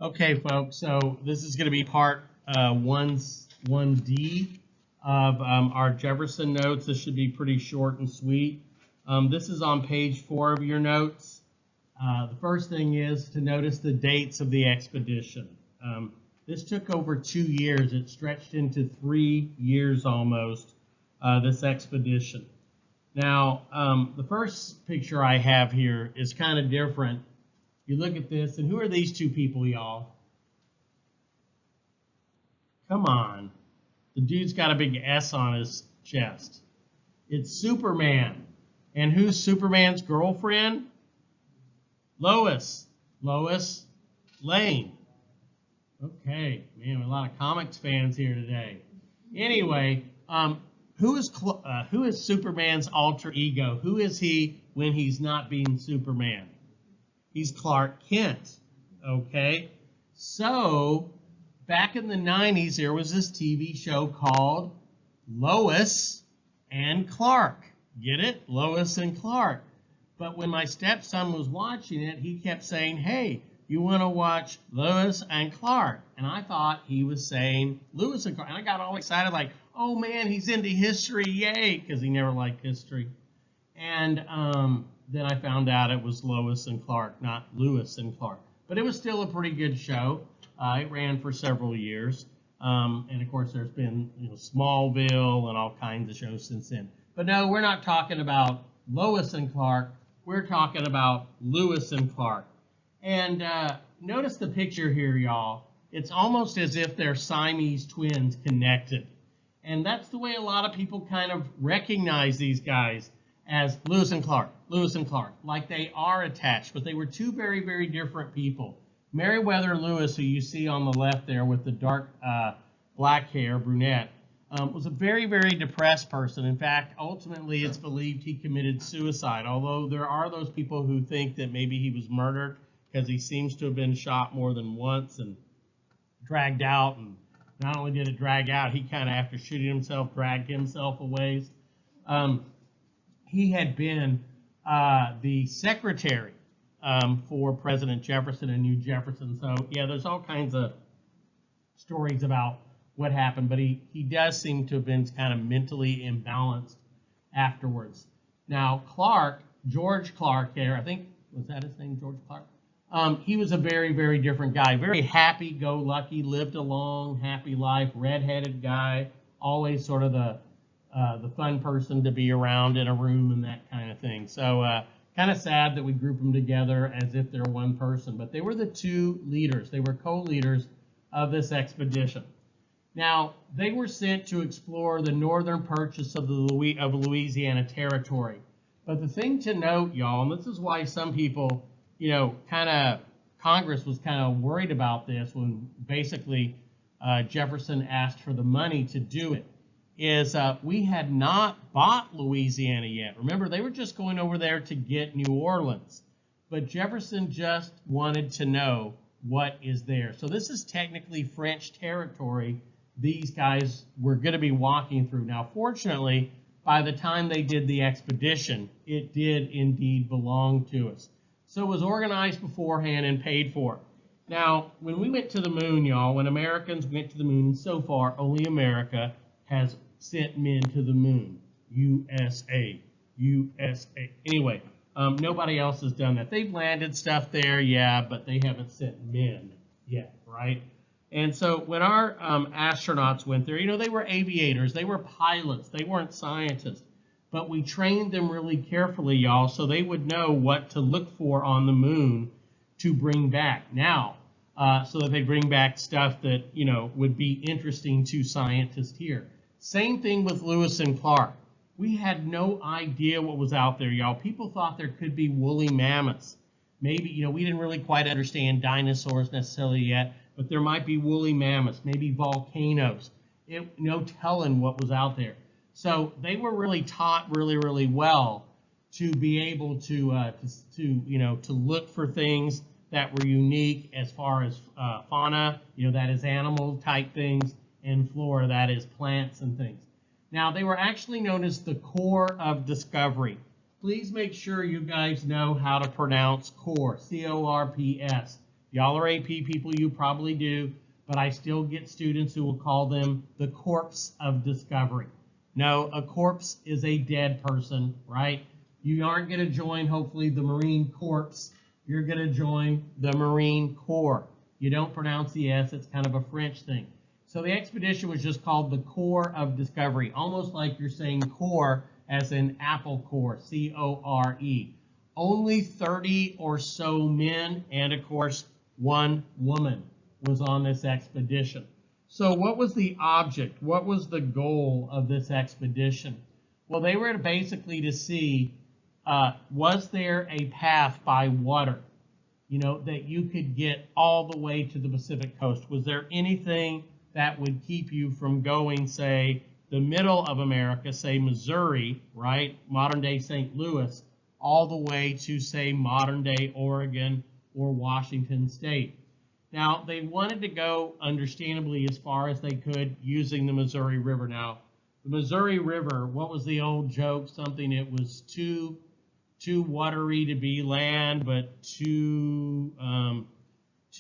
Okay, folks, so this is going to be part 1D of our Jefferson notes. This should be pretty short and sweet. This is on page 4 of your notes. The first thing is to notice the dates of the expedition. This took over 2 years. It stretched into 3 years almost, this expedition. Now, the first picture I have here is kind of different. You look at this, and who are these two people, y'all? Come on. The dude's got a big S on his chest. It's Superman. And who's Superman's girlfriend? Lois. Lois Lane. Okay, man, a lot of comics fans here today. Anyway, who is Superman's alter ego? Who is he when he's not being Superman? He's Clark Kent, okay? So, back in the 90s, there was this TV show called Lois and Clark. Get it? Lois and Clark. But when my stepson was watching it, he kept saying, hey, you want to watch Lois and Clark? And I thought he was saying Lewis and Clark. And I got all excited like, oh, man, he's into history, yay, because he never liked history. And then I found out it was Lois and Clark, not Lewis and Clark. But it was still a pretty good show. It ran for several years. And, of course, there's been Smallville and all kinds of shows since then. But, no, we're not talking about Lois and Clark. We're talking about Lewis and Clark. And notice the picture here, y'all. It's almost as if they're Siamese twins connected. And that's the way a lot of people kind of recognize these guys as Lewis and Clark, like they are attached, but they were two very, very different people. Meriwether Lewis, who you see on the left there with the dark black hair, brunette, was a very, very depressed person. In fact, ultimately, it's believed he committed suicide, although there are those people who think that maybe he was murdered because he seems to have been shot more than once and dragged out. And not only did it drag out, he kind of, after shooting himself, dragged himself a ways. He had been the secretary for President Jefferson and New Jefferson. So, yeah, there's all kinds of stories about what happened, but he does seem to have been kind of mentally imbalanced afterwards. Now, Clark, George Clark here, I think, was that his name, George Clark? He was a very, very different guy, very happy-go-lucky, lived a long, happy life, red-headed guy, always sort of the fun person to be around in a room and that kind of thing. So kind of sad that we group them together as if they're one person. But they were the two leaders. They were co-leaders of this expedition. Now, they were sent to explore the northern purchase of Louisiana Territory. But the thing to note, y'all, and this is why some people, Congress was kind of worried about this when basically Jefferson asked for the money to do it, is we had not bought Louisiana yet. Remember, they were just going over there to get New Orleans. But Jefferson just wanted to know what is there. So this is technically French territory these guys were going to be walking through. Now, fortunately, by the time they did the expedition, it did indeed belong to us. So it was organized beforehand and paid for. Now, when we went to the moon, y'all, when Americans went to the moon, so far only America has sent men to the moon. USA. USA. Anyway, nobody else has done that. They've landed stuff there, yeah, but they haven't sent men yet, right? And so when our astronauts went there, they were aviators, they were pilots, they weren't scientists. But we trained them really carefully, y'all, so they would know what to look for on the moon to bring back. Now, so that they bring back stuff that, would be interesting to scientists here. Same thing with Lewis and Clark. We had no idea what was out there, y'all. People thought there could be woolly mammoths. Maybe, we didn't really quite understand dinosaurs necessarily yet, but there might be woolly mammoths, maybe volcanoes. No telling what was out there. So they were really taught really, really well to be able to look for things that were unique as far as fauna, that is animal type things, and flora, that is plants and things. Now, they were actually known as the Corps of Discovery. Please make sure you guys know how to pronounce Corps, C-O-R-P-S. Y'all are AP people, you probably do, but I still get students who will call them the corpse of discovery. No, a corpse is a dead person, right? You aren't going to join, hopefully, the Marine Corps. You're going to join the Marine Corps. You don't pronounce the S, it's kind of a French thing. So the expedition was just called the Corps of Discovery, almost like you're saying core as in apple core, C-O-R-E. Only 30 or so men and, of course, one woman was on this expedition. So what was the object? What was the goal of this expedition? Well, they were basically to see, was there a path by water, that you could get all the way to the Pacific coast? Was there anything that would keep you from going, say, the middle of America, say Missouri, right, modern-day St. Louis, all the way to, say, modern-day Oregon or Washington State? Now, they wanted to go, understandably, as far as they could using the Missouri River. Now, the Missouri River, what was the old joke? Something, it was too watery to be land, but too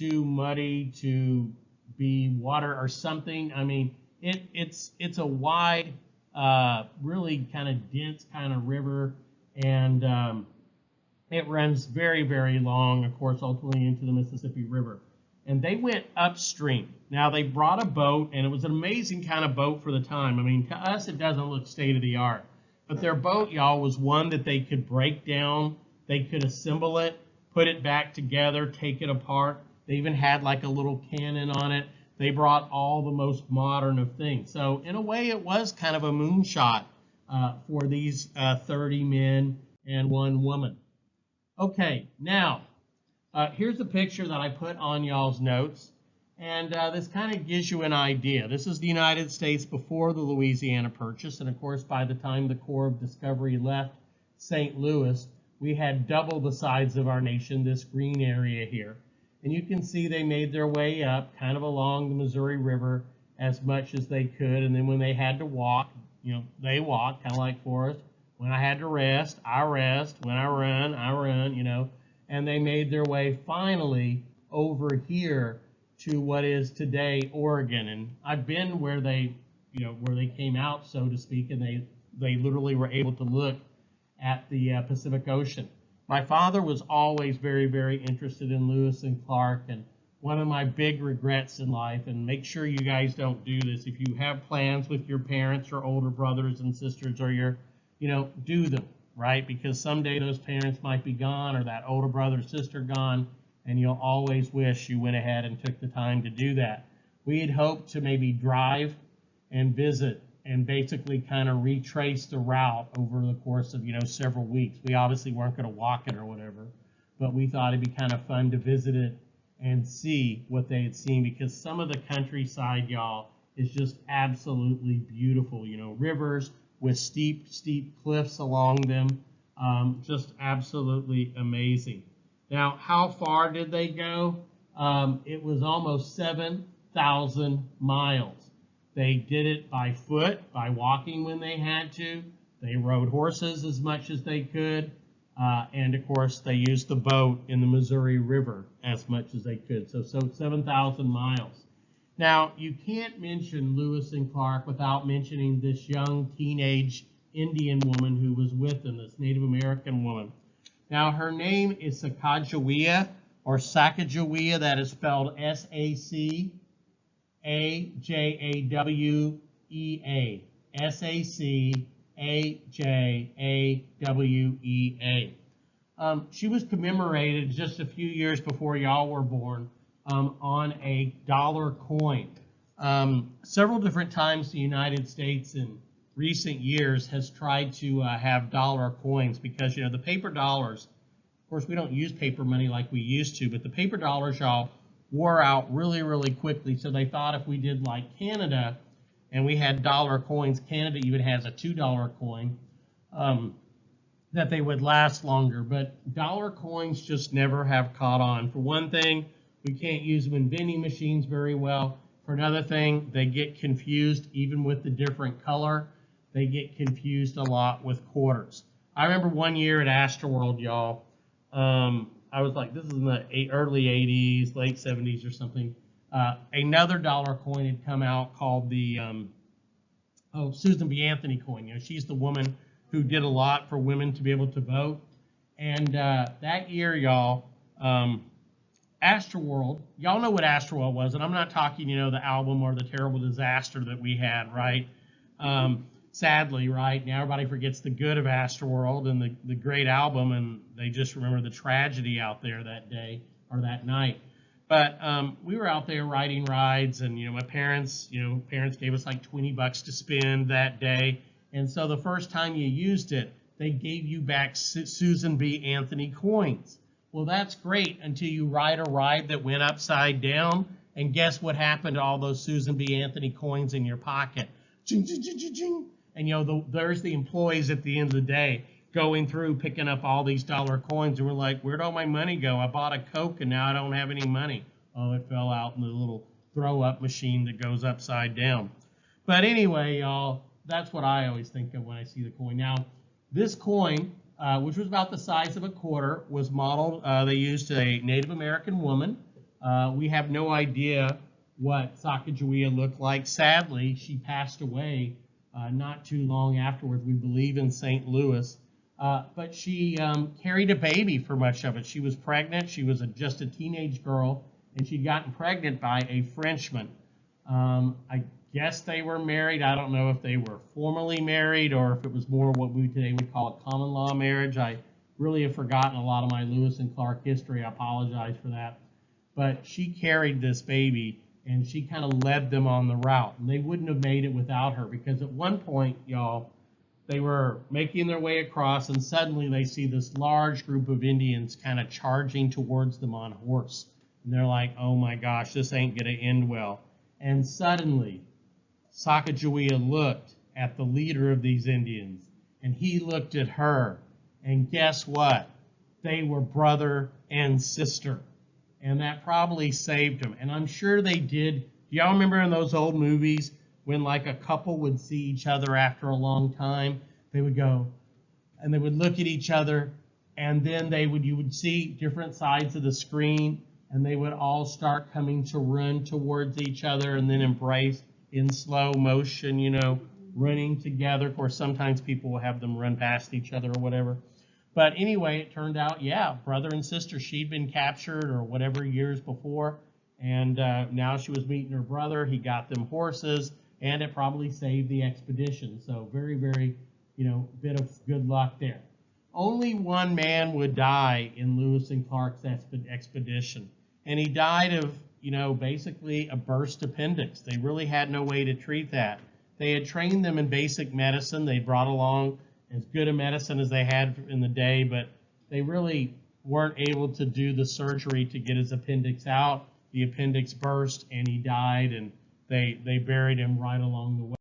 muddy to be water or something. I mean, it's a wide, really kind of dense kind of river, and it runs very, very long, of course, ultimately into the Mississippi River. And they went upstream. Now, they brought a boat, and it was an amazing kind of boat for the time. I mean, to us, it doesn't look state-of-the-art. But their boat, y'all, was one that they could break down. They could assemble it, put it back together, take it apart. They even had like a little cannon on it. They brought all the most modern of things. So in a way, it was kind of a moonshot for these 30 men and one woman. Okay, now, here's a picture that I put on y'all's notes. And this kind of gives you an idea. This is the United States before the Louisiana Purchase. And of course, by the time the Corps of Discovery left St. Louis, we had double the size of our nation, this green area here. And you can see they made their way up kind of along the Missouri River as much as they could. And then when they had to walk, they walked, kind of like Forrest. When I had to rest, I rest. When I run, And they made their way finally over here to what is today Oregon. And I've been where they came out, so to speak, and they literally were able to look at the Pacific Ocean. My father was always very, very interested in Lewis and Clark, and one of my big regrets in life, and make sure you guys don't do this, if you have plans with your parents or older brothers and sisters or do them, right? Because someday those parents might be gone or that older brother or sister gone, and you'll always wish you went ahead and took the time to do that. We had hoped to maybe drive and visit and basically kind of retrace the route over the course of, several weeks. We obviously weren't going to walk it or whatever, but we thought it'd be kind of fun to visit it and see what they had seen, because some of the countryside, y'all, is just absolutely beautiful. Rivers with steep cliffs along them, just absolutely amazing. Now, how far did they go? It was almost 7,000 miles. They did it by foot, by walking when they had to. They rode horses as much as they could. And, of course, they used the boat in the Missouri River as much as they could. So 7,000 miles. Now, you can't mention Lewis and Clark without mentioning this young teenage Indian woman who was with them, this Native American woman. Now, her name is Sacagawea, or Sacagawea, that is spelled S-A-C-A-J-A-W-E-A. S-A-C-A-J-A-W-E-A. She was commemorated just a few years before y'all were born on a dollar coin. Several different times the United States in recent years has tried to have dollar coins, because, the paper dollars, of course, we don't use paper money like we used to, but the paper dollars, y'all, wore out really, really quickly. So they thought if we did like Canada and we had dollar coins, Canada even has a $2 coin, that they would last longer. But dollar coins just never have caught on. For one thing, we can't use them in vending machines very well. For another thing, they get confused even with the different color. They get confused a lot with quarters. I remember one year at Astroworld, y'all, I was like, this is in the early 80s, late 70s or something. Another dollar coin had come out called the Susan B. Anthony coin. You know, she's the woman who did a lot for women to be able to vote. And that year, y'all, Astroworld, y'all know what Astroworld was, and I'm not talking, you know, the album or the terrible disaster that we had, right? Sadly, right, now everybody forgets the good of Astroworld and the great album, and they just remember the tragedy out there that day or that night. But we were out there riding rides, and, you know, my parents gave us like $20 to spend that day. And so the first time you used it, they gave you back Susan B. Anthony coins. Well, that's great until you ride a ride that went upside down, and guess what happened to all those Susan B. Anthony coins in your pocket? Ching, ching, ching, ching, ching. And, you know, there's the employees at the end of the day going through, picking up all these dollar coins, and we're like, where'd all my money go? I bought a Coke, and now I don't have any money. Oh, it fell out in the little throw-up machine that goes upside down. But anyway, y'all, that's what I always think of when I see the coin. Now, this coin, which was about the size of a quarter, was modeled, they used a Native American woman. We have no idea what Sacagawea looked like. Sadly, she passed away not too long afterwards, we believe in St. Louis. But she carried a baby for much of it. She was pregnant. She was just a teenage girl, and she'd gotten pregnant by a Frenchman. I guess they were married. I don't know if they were formally married or if it was more what we today would call a common law marriage. I really have forgotten a lot of my Lewis and Clark history. I apologize for that. But she carried this baby, and she kind of led them on the route. And they wouldn't have made it without her, because at one point, y'all, they were making their way across, and suddenly they see this large group of Indians kind of charging towards them on horse. And they're like, oh my gosh, this ain't going to end well. And suddenly, Sacagawea looked at the leader of these Indians, and he looked at her, and guess what? They were brother and sister, and that probably saved them. And I'm sure they did. Do y'all remember in those old movies when like a couple would see each other after a long time? They would go, and they would look at each other, and then you would see different sides of the screen, and they would all start coming to run towards each other and then embrace in slow motion, you know, running together. Of course, sometimes people will have them run past each other or whatever. But anyway, it turned out, yeah, brother and sister, she'd been captured or whatever years before, and now she was meeting her brother. He got them horses, and it probably saved the expedition. So very, very, you know, bit of good luck there. Only one man would die in Lewis and Clark's expedition, and he died of, you know, basically a burst appendix. They really had no way to treat that. They had trained them in basic medicine. They brought along as good a medicine as they had in the day, but they really weren't able to do the surgery to get his appendix out. The appendix burst, and he died, and they buried him right along the way.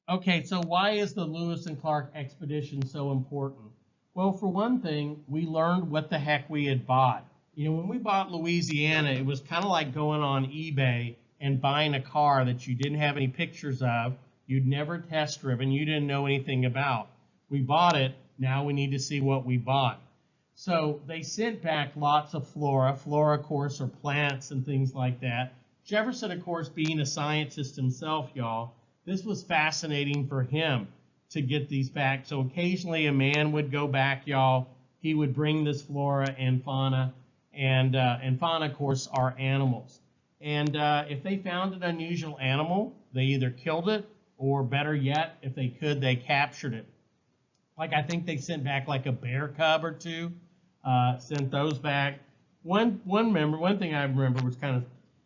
Okay, so why is the Lewis and Clark expedition so important? Well, for one thing, we learned what the heck we had bought. You know, when we bought Louisiana, it was kind of like going on eBay and buying a car that you didn't have any pictures of, you'd never test driven, you didn't know anything about. We bought it, now we need to see what we bought. So they sent back lots of flora. Flora, of course, are plants and things like that. Jefferson, of course, being a scientist himself, y'all, this was fascinating for him to get these back. So occasionally a man would go back, y'all. He would bring this flora and fauna. And fauna, of course, are animals. And if they found an unusual animal, they either killed it, or better yet, if they could, they captured it. Like I think they sent back like a bear cub or two, sent those back. One thing I remember was kind of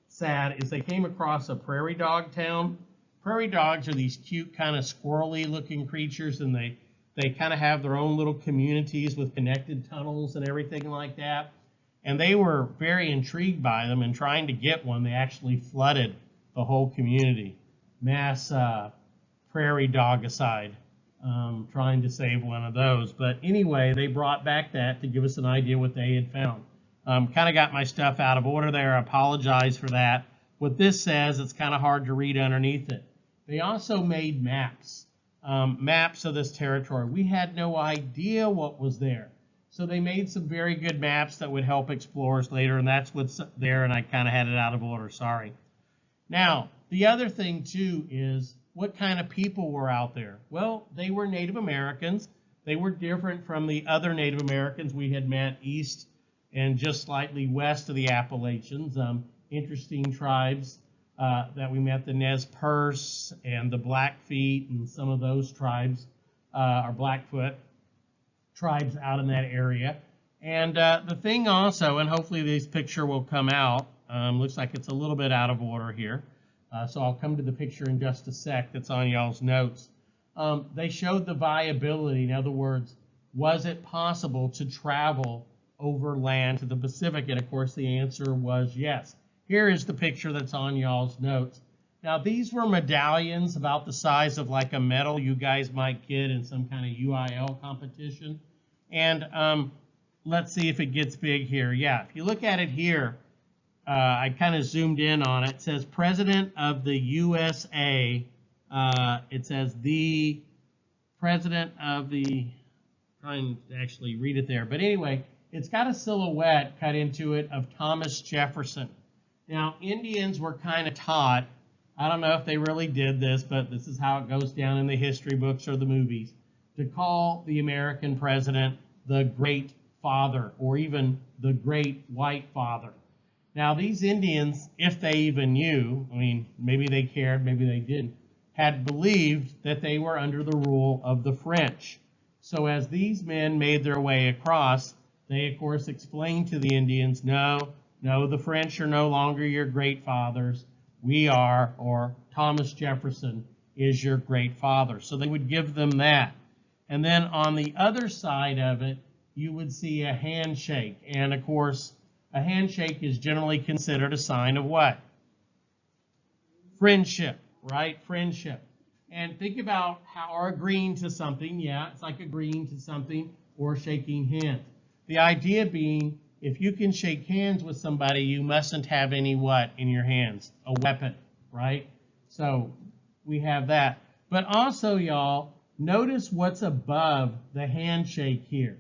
sad is they came across a prairie dog town. Prairie dogs are these cute kind of squirrely looking creatures, and they kind of have their own little communities with connected tunnels and everything like that. And they were very intrigued by them, and trying to get one, they actually flooded the whole community. Mass prairie dogicide, trying to save one of those. But anyway, they brought back that to give us an idea what they had found. Kind of got my stuff out of order there. I apologize for that. What this says, it's kind of hard to read underneath it. They also made maps, maps of this territory. We had no idea what was there. So they made some very good maps that would help explorers later, and that's what's there, and I kind of had it out of order, sorry. Now, the other thing, too, is what kind of people were out there? Well, they were Native Americans. They were different from the other Native Americans we had met east and just slightly west of the Appalachians. Interesting tribes that we met, the Nez Perce and the Blackfeet and some of those tribes, or Blackfoot tribes out in that area. And the thing also, and hopefully this picture will come out, looks like it's a little bit out of order here. So I'll come to the picture in just a sec that's on y'all's notes. They showed the viability. In other words, was it possible to travel over land to the Pacific? And of course the answer was yes. Here is the picture that's on y'all's notes. Now these were medallions about the size of like a medal you guys might get in some kind of UIL competition. And let's see if it gets big here. Yeah, if you look at it here, I kind of zoomed in on it. It says President of the USA. It says the President of the, trying to actually read it there. But anyway, it's got a silhouette cut into it of Thomas Jefferson. Now, Indians were kind of taught, I don't know if they really did this, but this is how it goes down in the history books or the movies, to call the American president the Great Father, or even the Great White Father. Now, these Indians, if they even knew, I mean, maybe they cared, maybe they didn't, had believed that they were under the rule of the French. So as these men made their way across, they, of course, explained to the Indians, no, the French are no longer your great fathers. We are, or Thomas Jefferson is your great father. So they would give them that. And then on the other side of it, you would see a handshake. And, of course, a handshake is generally considered a sign of what? Friendship, right? Friendship. And think about how, or agreeing to something. Yeah, it's like agreeing to something or shaking hands. The idea being, if you can shake hands with somebody, you mustn't have any what in your hands? A weapon, right? So we have that. But also, y'all, notice what's above the handshake here.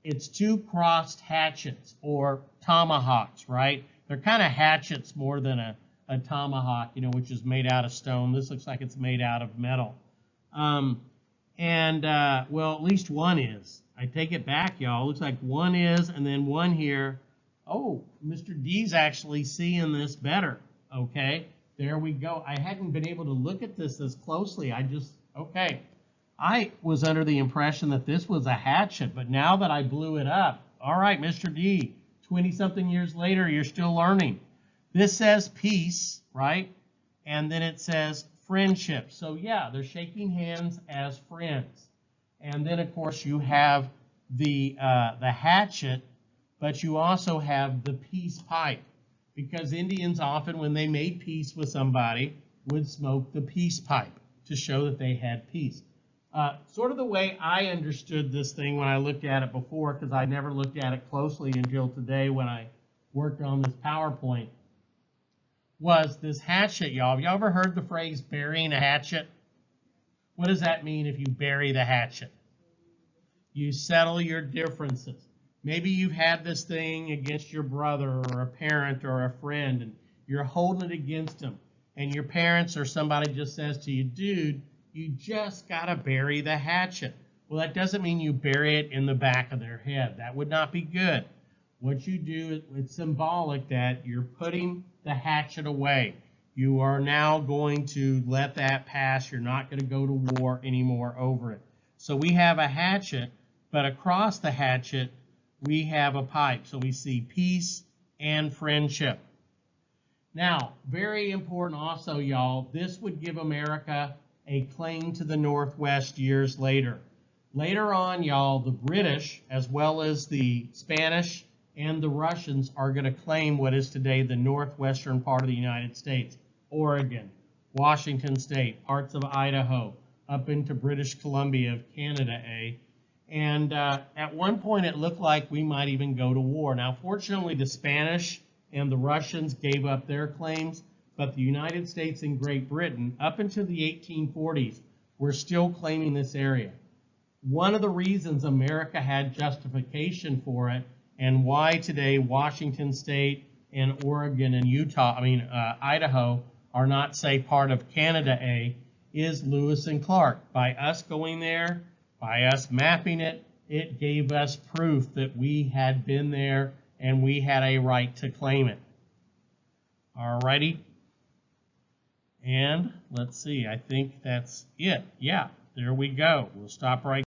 It's two crossed hatchets, or tomahawks, right? They're kind of hatchets more than a tomahawk, you know, which is made out of stone. This looks like it's made out of metal. Well, at least one is. I take it back, y'all. Looks like one is, and then one here. Oh, Mr. D's actually seeing this better. Okay, there we go. I hadn't been able to look at this closely. Okay. I was under the impression that this was a hatchet, but now that I blew it up, all right, Mr. D, 20-something years later, you're still learning. This says peace, right? And then it says friendship. So yeah, they're shaking hands as friends. And then, of course, you have the hatchet, but you also have the peace pipe, because Indians often, when they made peace with somebody, would smoke the peace pipe to show that they had peace. Sort of the way I understood this thing when I looked at it before, because I never looked at it closely until today when I worked on this PowerPoint, was this hatchet, y'all. Have you ever heard the phrase burying a hatchet? What does that mean if you bury the hatchet? You settle your differences. Maybe you've had this thing against your brother or a parent or a friend, and you're holding it against them. And your parents or somebody just says to you, dude, you just got to bury the hatchet. Well, that doesn't mean you bury it in the back of their head. That would not be good. What you do, it's symbolic that you're putting the hatchet away. You are now going to let that pass. You're not going to go to war anymore over it. So we have a hatchet, but across the hatchet, we have a pipe. So we see peace and friendship. Now, very important also, y'all, this would give America a claim to the Northwest years later. Later on, y'all, the British, as well as the Spanish and the Russians, are going to claim what is today the northwestern part of the United States. Oregon, Washington State, parts of Idaho, up into British Columbia of Canada, And at one point, it looked like we might even go to war. Now, fortunately, the Spanish and the Russians gave up their claims, but the United States and Great Britain, up into the 1840s, were still claiming this area. one of the reasons America had justification for it, and why today Washington State and Oregon and Idaho are not, say, part of Canada A, is Lewis and Clark. By us going there, by us mapping it, it gave us proof that we had been there and we had a right to claim it. Alrighty. And let's see, I think that's it. Yeah, there we go. We'll stop right